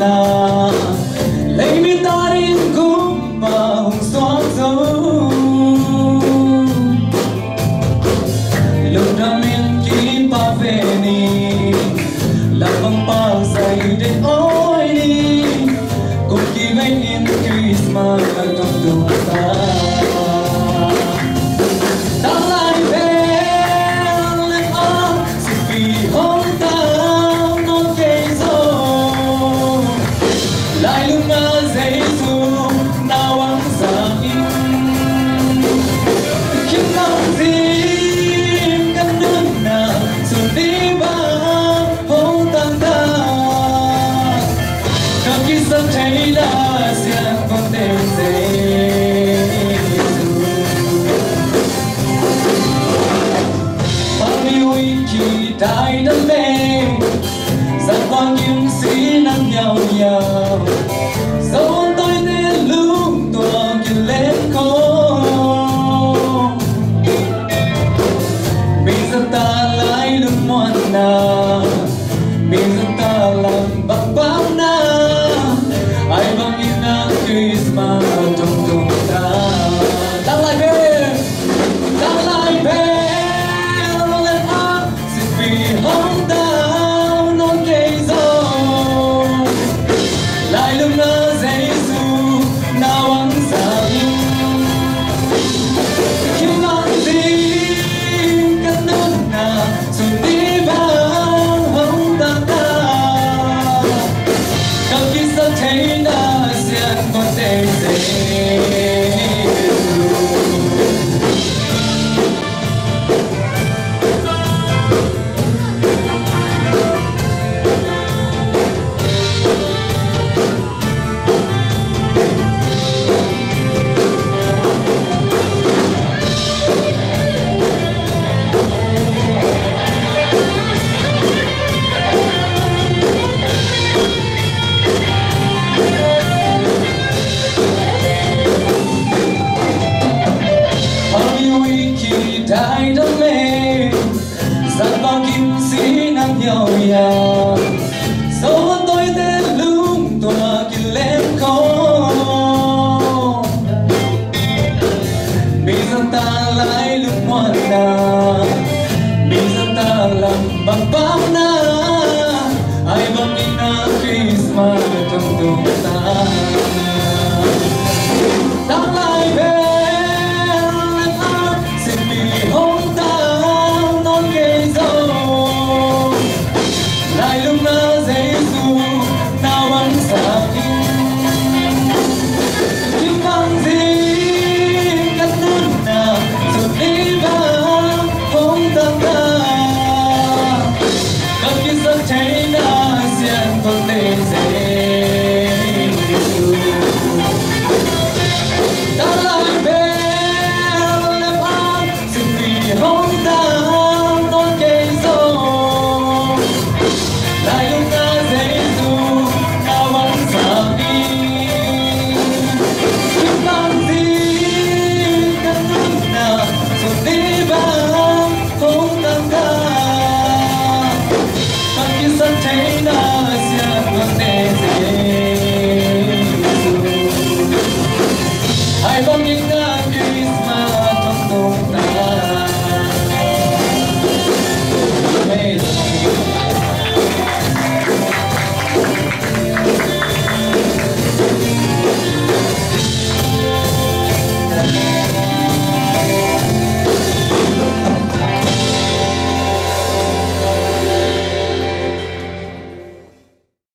na lấy mi ta đến cũng mà hùng xóa dấu lúc ra miền kín ba về ni là băng pa say đến ôi đi cùng kỳ ngày in Christmas ở trong đường ta đại đam mê giặc quang kiếm sĩ nắng nhau nhau dấu tôi nên lúc tỏa kia lên khô bây giờ ta lại lưng ngoan na bây giờ ta làm bằng bao na ai bằng in na Christmas trong chúng ta đang lại về hông tao non cây dâu lại lưng ngơ giấy dù nào ăn sáng khi mang gì cất nước nào rồi đi vào hông ta cầm khi sắp thấy đã xiên con tay dễ đại đam mê giặc bao kim sĩ nắng nhau nhau dấu tôi tên lúc tỏa kia lên khó bây giờ ta lại lúc ngoan na bây giờ ta làm bằng bao na ai bằng in na Christmas trong chúng ta đang lại về thấy nó sẽ không thể dễ